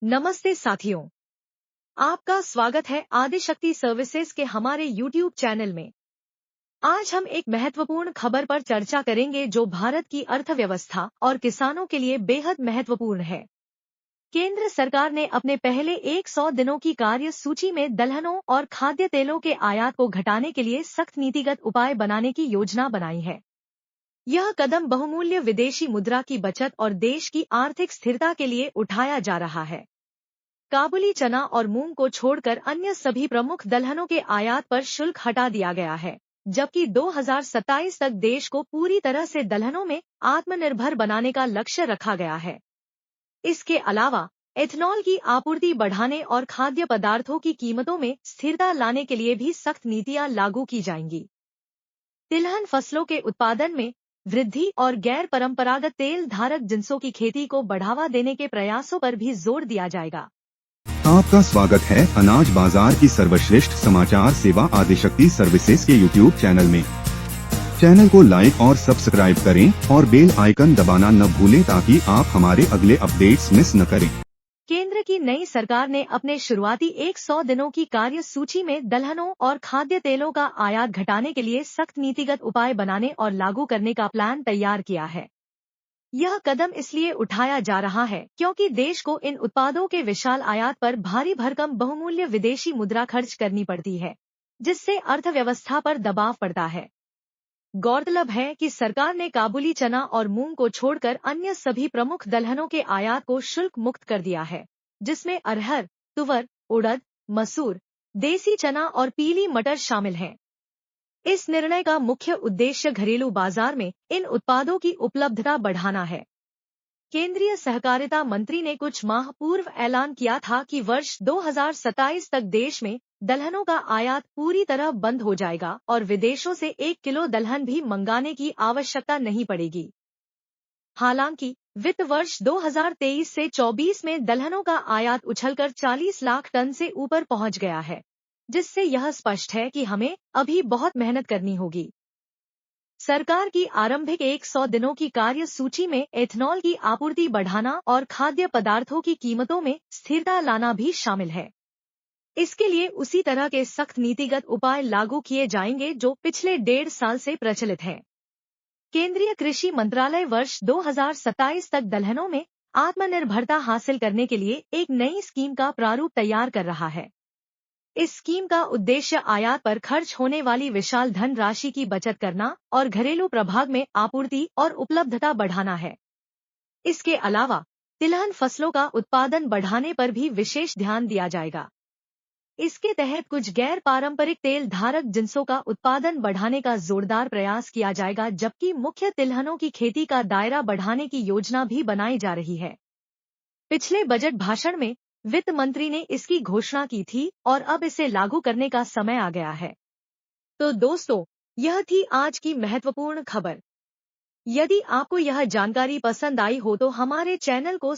नमस्ते साथियों, आपका स्वागत है आदिशक्ति सर्विसेज के हमारे YouTube चैनल में। आज हम एक महत्वपूर्ण खबर पर चर्चा करेंगे जो भारत की अर्थव्यवस्था और किसानों के लिए बेहद महत्वपूर्ण है। केंद्र सरकार ने अपने पहले 100 दिनों की कार्य सूची में दलहनों और खाद्य तेलों के आयात को घटाने के लिए सख्त नीतिगत उपाय बनाने की योजना बनाई है। यह कदम बहुमूल्य विदेशी मुद्रा की बचत और देश की आर्थिक स्थिरता के लिए उठाया जा रहा है। काबुली चना और मूंग को छोड़कर अन्य सभी प्रमुख दलहनों के आयात पर शुल्क हटा दिया गया है, जबकि 2027 तक देश को पूरी तरह से दलहनों में आत्मनिर्भर बनाने का लक्ष्य रखा गया है। इसके अलावा एथनॉल की आपूर्ति बढ़ाने और खाद्य पदार्थों की कीमतों में स्थिरता लाने के लिए भी सख्त नीतियां लागू की जाएंगी। तिलहन फसलों के उत्पादन में वृद्धि और गैर परंपरागत तेल धारक जिंसों की खेती को बढ़ावा देने के प्रयासों पर भी जोर दिया जाएगा। आपका स्वागत है अनाज बाजार की सर्वश्रेष्ठ समाचार सेवा आदिशक्ति सर्विसेज के YouTube चैनल में। चैनल को लाइक और सब्सक्राइब करें और बेल आइकन दबाना न भूलें ताकि आप हमारे अगले अपडेट्स मिस न करें। केंद्र की नई सरकार ने अपने शुरुआती 100 दिनों की कार्य सूची में दलहनों और खाद्य तेलों का आयात घटाने के लिए सख्त नीतिगत उपाय बनाने और लागू करने का प्लान तैयार किया है। यह कदम इसलिए उठाया जा रहा है क्योंकि देश को इन उत्पादों के विशाल आयात पर भारी भरकम बहुमूल्य विदेशी मुद्रा खर्च करनी पड़ती है, जिससे अर्थव्यवस्था पर दबाव पड़ता है। गौरतलब है कि सरकार ने काबुली चना और मूंग को छोड़कर अन्य सभी प्रमुख दलहनों के आयात को शुल्क मुक्त कर दिया है, जिसमें अरहर, तुवर, उड़द, मसूर, देसी चना और पीली मटर शामिल हैं। इस निर्णय का मुख्य उद्देश्य घरेलू बाजार में इन उत्पादों की उपलब्धता बढ़ाना है। केंद्रीय सहकारिता मंत्री ने कुछ माह पूर्व ऐलान किया था कि वर्ष 2027 तक देश में दलहनों का आयात पूरी तरह बंद हो जाएगा और विदेशों से 1 किलो दलहन भी मंगाने की आवश्यकता नहीं पड़ेगी। हालांकि वित्त वर्ष 2023 से 24 में दलहनों का आयात उछलकर 40 लाख टन से ऊपर पहुंच गया है, जिससे यह स्पष्ट है कि हमें अभी बहुत मेहनत करनी होगी। सरकार की आरंभिक 100 दिनों की कार्य सूची में एथनॉल की आपूर्ति बढ़ाना और खाद्य पदार्थों की कीमतों में स्थिरता लाना भी शामिल है। इसके लिए उसी तरह के सख्त नीतिगत उपाय लागू किए जाएंगे जो पिछले 1.5 साल से प्रचलित हैं। केंद्रीय कृषि मंत्रालय वर्ष 2027 तक दलहनों में आत्मनिर्भरता हासिल करने के लिए एक नई स्कीम का प्रारूप तैयार कर रहा है। इस स्कीम का उद्देश्य आयात पर खर्च होने वाली विशाल धन राशि की बचत करना और घरेलू प्रभाग में आपूर्ति और उपलब्धता बढ़ाना है। इसके अलावा तिलहन फसलों का उत्पादन बढ़ाने पर भी विशेष ध्यान दिया जाएगा। इसके तहत कुछ गैर पारंपरिक तेल धारक जिंसों का उत्पादन बढ़ाने का जोरदार प्रयास किया जाएगा, जबकि मुख्य तिलहनों की खेती का दायरा बढ़ाने की योजना भी बनाई जा रही है। पिछले बजट भाषण में वित्त मंत्री ने इसकी घोषणा की थी और अब इसे लागू करने का समय आ गया है। तो दोस्तों, यह थी आज की महत्वपूर्ण खबर। यदि आपको यह जानकारी पसंद आई हो तो हमारे चैनल को